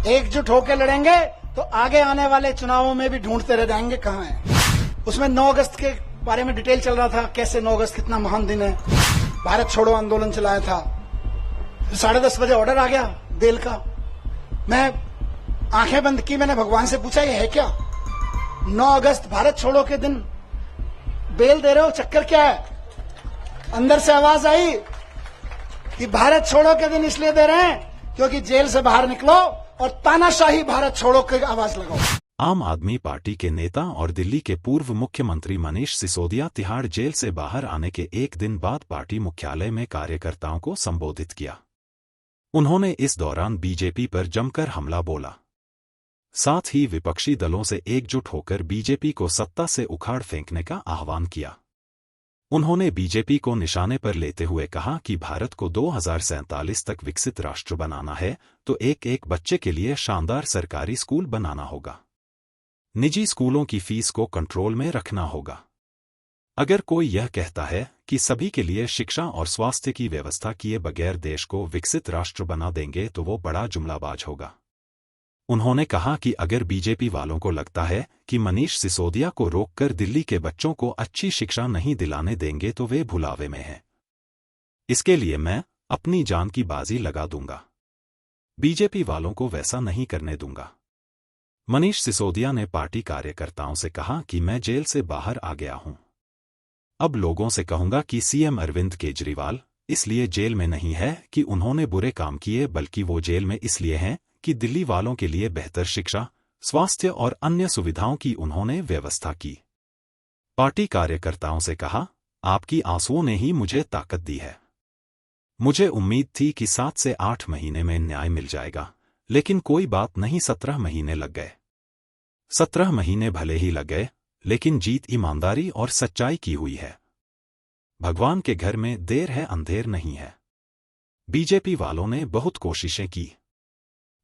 एकजुट होकर लड़ेंगे तो आगे आने वाले चुनावों में भी ढूंढते रह जाएंगे कहां है। उसमें 9 अगस्त के बारे में डिटेल चल रहा था, कैसे 9 अगस्त कितना महान दिन है, भारत छोड़ो आंदोलन चलाया था। 10:30 बजे ऑर्डर आ गया बेल का। मैं आंखें बंद की, मैंने भगवान से पूछा ये है क्या? 9 अगस्त भारत छोड़ो के दिन बेल दे रहे हो, चक्कर क्या है? अंदर से आवाज आई कि भारत छोड़ो के दिन इसलिए दे रहे हैं क्योंकि जेल से बाहर निकलो और तानाशाही भारत छोड़ो की आवाज लगाओ। आम आदमी पार्टी के नेता और दिल्ली के पूर्व मुख्यमंत्री मनीष सिसोदिया तिहाड़ जेल से बाहर आने के एक दिन बाद पार्टी मुख्यालय में कार्यकर्ताओं को संबोधित किया। उन्होंने इस दौरान बीजेपी पर जमकर हमला बोला। साथ ही विपक्षी दलों से एकजुट होकर बीजेपी को सत्ता से उखाड़ फेंकने का आह्वान किया। उन्होंने बीजेपी को निशाने पर लेते हुए कहा कि भारत को 2047 तक विकसित राष्ट्र बनाना है तो एक एक बच्चे के लिए शानदार सरकारी स्कूल बनाना होगा। निजी स्कूलों की फीस को कंट्रोल में रखना होगा। अगर कोई यह कहता है कि सभी के लिए शिक्षा और स्वास्थ्य की व्यवस्था किए बगैर देश को विकसित राष्ट्र बना देंगे तो वो बड़ा जुमलाबाज होगा। उन्होंने कहा कि अगर बीजेपी वालों को लगता है कि मनीष सिसोदिया को रोककर दिल्ली के बच्चों को अच्छी शिक्षा नहीं दिलाने देंगे तो वे भुलावे में हैं। इसके लिए मैं अपनी जान की बाजी लगा दूंगा। बीजेपी वालों को वैसा नहीं करने दूंगा। मनीष सिसोदिया ने पार्टी कार्यकर्ताओं से कहा कि मैं जेल से बाहर आ गया हूं। अब लोगों से कहूंगा कि सीएम अरविंद केजरीवाल इसलिए जेल में नहीं है कि उन्होंने बुरे काम किए, बल्कि वो जेल में इसलिए हैं कि दिल्ली वालों के लिए बेहतर शिक्षा, स्वास्थ्य और अन्य सुविधाओं की उन्होंने व्यवस्था की। पार्टी कार्यकर्ताओं से कहा, आपकी आंसुओं ने ही मुझे ताकत दी है। मुझे उम्मीद थी कि 7 से 8 महीने में न्याय मिल जाएगा, लेकिन कोई बात नहीं, 17 महीने लग गए। 17 महीने भले ही लग गए, लेकिन जीत ईमानदारी और सच्चाई की हुई है। भगवान के घर में देर है अंधेर नहीं है। बीजेपी वालों ने बहुत कोशिशें की।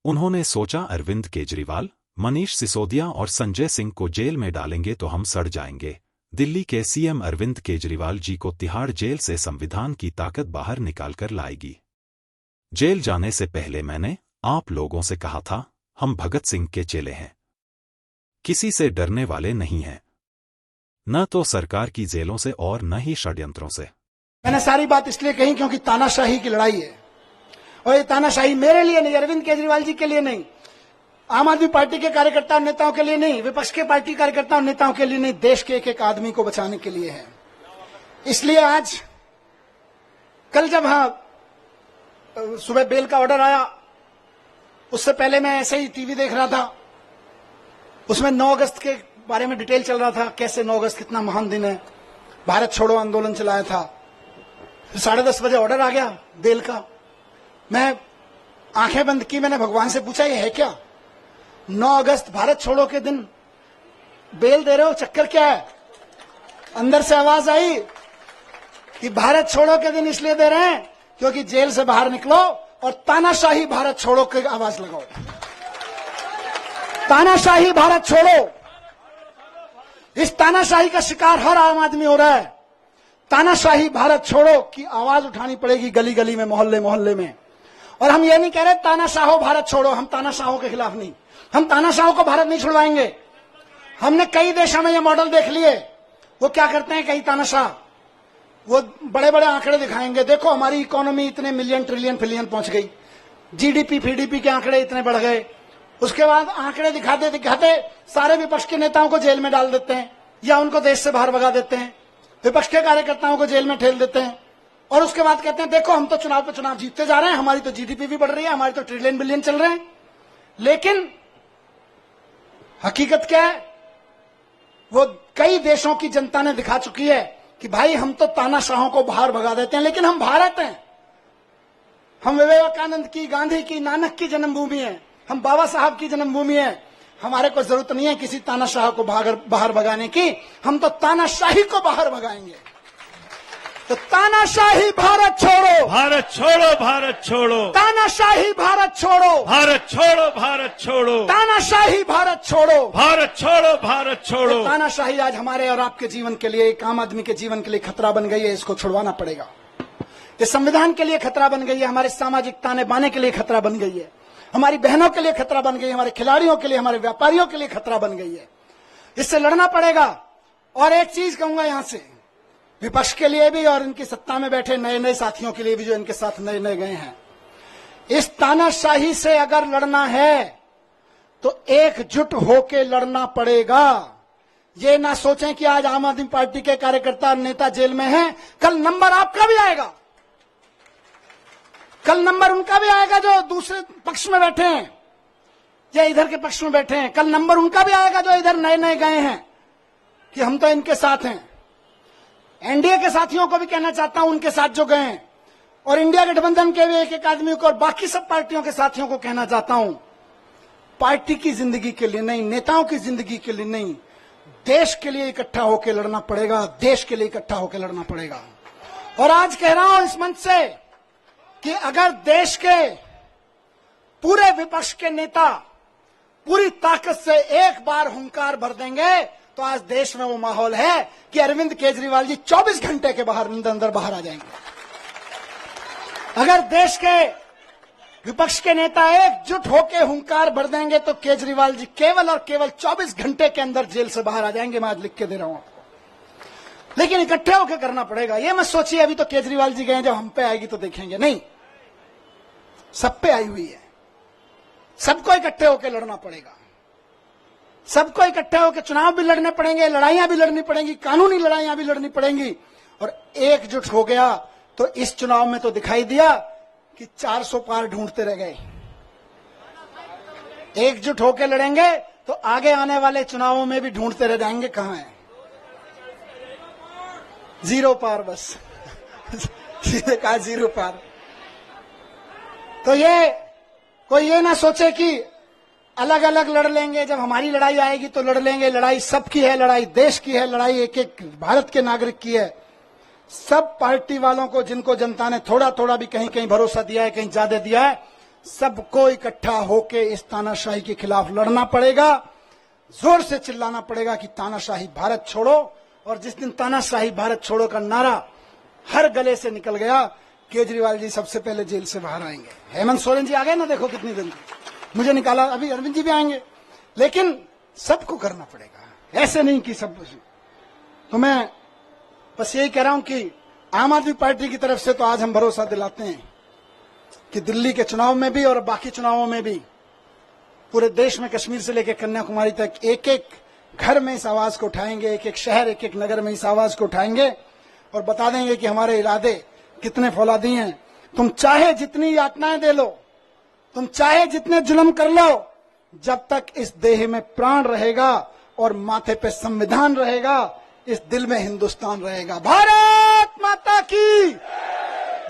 उन्होंने सोचा अरविंद केजरीवाल, मनीष सिसोदिया और संजय सिंह को जेल में डालेंगे तो हम सड़ जाएंगे। दिल्ली के सीएम अरविंद केजरीवाल जी को तिहाड़ जेल से संविधान की ताकत बाहर निकालकर लाएगी। जेल जाने से पहले मैंने आप लोगों से कहा था, हम भगत सिंह के चेले हैं, किसी से डरने वाले नहीं हैं, न तो सरकार की जेलों से और न ही षड्यंत्रों से। मैंने सारी बात इसलिए कही क्योंकि तानाशाही की लड़ाई है, और ये तानाशाही मेरे लिए नहीं, अरविंद केजरीवाल जी के लिए नहीं, आम आदमी पार्टी के कार्यकर्ताओं नेताओं के लिए नहीं, विपक्ष के पार्टी कार्यकर्ताओं नेताओं के लिए नहीं, देश के एक एक आदमी को बचाने के लिए है। इसलिए आज कल जब सुबह बेल का ऑर्डर आया, उससे पहले मैं ऐसे ही टीवी देख रहा था, उसमें 9 अगस्त के बारे में डिटेल चल रहा था, कैसे 9 अगस्त कितना महान दिन है, भारत छोड़ो आंदोलन चलाया था। 10:30 बजे ऑर्डर आ गया बेल का। मैं आंखें बंद की, मैंने भगवान से पूछा ये है क्या? 9 अगस्त भारत छोड़ो के दिन बेल दे रहे हो, चक्कर क्या है? अंदर से आवाज आई कि भारत छोड़ो के दिन इसलिए दे रहे हैं क्योंकि जेल से बाहर निकलो और तानाशाही भारत छोड़ो की आवाज लगाओ। तानाशाही भारत छोड़ो। इस तानाशाही का शिकार हर आम आदमी हो रहा है। तानाशाही भारत छोड़ो की आवाज उठानी पड़ेगी गली गली में, मोहल्ले मोहल्ले में। और हम ये नहीं कह रहे तानाशाहो भारत छोड़ो, हम तानाशाहों के खिलाफ नहीं, हम तानाशाहों को भारत नहीं छुड़वाएंगे। हमने कई देशों में ये मॉडल देख लिए। वो क्या करते हैं कई तानाशाह, वो बड़े बड़े आंकड़े दिखाएंगे, देखो हमारी इकोनॉमी इतने मिलियन ट्रिलियन फिलियन पहुंच गई, जीडीपी फीडीपी के आंकड़े इतने बढ़ गए। उसके बाद आंकड़े दिखाते दिखाते सारे विपक्ष के नेताओं को जेल में डाल देते हैं या उनको देश से बाहर भगा देते हैं, विपक्ष के कार्यकर्ताओं को जेल में ठेल देते हैं। और उसके बाद कहते हैं देखो हम तो चुनाव पे चुनाव जीतते जा रहे हैं, हमारी तो जीडीपी भी बढ़ रही है, हमारी तो ट्रिलियन बिलियन चल रहे हैं। लेकिन हकीकत क्या है? वो कई देशों की जनता ने दिखा चुकी है कि भाई हम तो तानाशाहों को बाहर भगा देते हैं, लेकिन हम भारत हैं, हम विवेकानंद की, गांधी की, नानक की जन्मभूमि है, हम बाबा साहब की जन्मभूमि है। हमारे को जरूरत नहीं है किसी तानाशाह को बाहर भगाने की, हम तो तानाशाही को बाहर भगाएंगे। तो तानाशाही भारत छोड़ो, भारत छोड़ो, भारत छोड़ो, तानाशाही भारत छोड़ो, भारत छोड़ो, भारत छोड़ो, तानाशाही भारत छोड़ो, भारत छोड़ो, भारत छोड़ो। तानाशाही आज हमारे और आपके जीवन के लिए, एक आम आदमी के जीवन के लिए खतरा बन गई है, इसको छुड़वाना पड़ेगा। ये संविधान के लिए खतरा बन गई है, हमारे सामाजिक ताने बाने के लिए खतरा बन गई है। हमारी बहनों के लिए खतरा बन गई है, हमारे खिलाड़ियों के लिए, हमारे व्यापारियों के लिए खतरा बन गई है। इससे लड़ना पड़ेगा। और एक चीज कहूंगा यहां से, विपक्ष के लिए भी और इनकी सत्ता में बैठे नए नए साथियों के लिए भी जो इनके साथ नए नए गए हैं, इस तानाशाही से अगर लड़ना है तो एकजुट होकर लड़ना पड़ेगा। ये ना सोचें कि आज आम आदमी पार्टी के कार्यकर्ता और नेता जेल में हैं, कल नंबर आपका भी आएगा, कल नंबर उनका भी आएगा जो दूसरे पक्ष में बैठे हैं या इधर के पक्ष में बैठे हैं। कल नंबर उनका भी आएगा जो इधर नए नए गए हैं कि हम तो इनके साथ हैं। एनडीए के साथियों को भी कहना चाहता हूं, उनके साथ जो गए हैं, और इंडिया गठबंधन के भी एक एक आदमी को और बाकी सब पार्टियों के साथियों को कहना चाहता हूं, पार्टी की जिंदगी के लिए नहीं, नेताओं की जिंदगी के लिए नहीं, देश के लिए इकट्ठा होकर लड़ना पड़ेगा, देश के लिए इकट्ठा होकर लड़ना पड़ेगा। और आज कह रहा हूं इस मंच से कि अगर देश के पूरे विपक्ष के नेता पूरी ताकत से एक बार हुंकार भर देंगे तो आज देश में वो माहौल है कि अरविंद केजरीवाल जी 24 घंटे के अंदर बाहर आ जाएंगे। अगर देश के विपक्ष के नेता एकजुट होकर हुंकार भर देंगे तो केजरीवाल जी केवल और केवल 24 घंटे के अंदर जेल से बाहर आ जाएंगे। मैं आज लिख के दे रहा हूं आपको, लेकिन इकट्ठे होकर करना पड़ेगा। ये मत सोचिए अभी तो केजरीवाल जी गए, जब हम पे आएगी तो देखेंगे, नहीं, सब पे आई हुई है। सबको इकट्ठे होकर लड़ना पड़ेगा, सबको इकट्ठे होकर चुनाव भी लड़ने पड़ेंगे, लड़ाइयां भी लड़नी पड़ेंगी, कानूनी लड़ाइयां भी लड़नी पड़ेंगी। और एकजुट हो गया तो इस चुनाव में तो दिखाई दिया कि 400 पार ढूंढते रह गए। एकजुट होकर लड़ेंगे तो आगे आने वाले चुनावों में भी ढूंढते रह जाएंगे कहां है, 0 पार, बस सीधे कहा 0 पार। तो ये कोई ये ना सोचे कि अलग अलग लड़ लेंगे, जब हमारी लड़ाई आएगी तो लड़ लेंगे। लड़ाई सबकी है, लड़ाई देश की है, लड़ाई एक एक भारत के नागरिक की है। सब पार्टी वालों को, जिनको जनता ने थोड़ा थोड़ा भी कहीं कहीं भरोसा दिया है, कहीं ज्यादा दिया है, सबको इकट्ठा होकर इस तानाशाही के खिलाफ लड़ना पड़ेगा। जोर से चिल्लाना पड़ेगा कि तानाशाही भारत छोड़ो। और जिस दिन तानाशाही भारत छोड़ो का नारा हर गले से निकल गया, केजरीवाल जी सबसे पहले जेल से बाहर आएंगे। हेमंत सोरेन जी आ गए ना, देखो कितनी दिन मुझे निकाला, अभी अरविंद जी भी आएंगे। लेकिन सबको करना पड़ेगा, ऐसे नहीं कि सब। तो मैं बस यही कह रहा हूं कि आम आदमी पार्टी की तरफ से तो आज हम भरोसा दिलाते हैं कि दिल्ली के चुनाव में भी और बाकी चुनावों में भी पूरे देश में, कश्मीर से लेकर कन्याकुमारी तक, एक एक घर में इस आवाज को उठाएंगे, एक एक शहर, एक एक नगर में इस आवाज को उठाएंगे और बता देंगे कि हमारे इरादे कितने फौलादी हैं। तुम चाहे जितनी यातनाएं दे लो, तुम चाहे जितने जुल्म कर लो, जब तक इस देह में प्राण रहेगा और माथे पे संविधान रहेगा, इस दिल में हिंदुस्तान रहेगा। भारत माता की,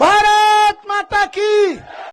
भारत माता की।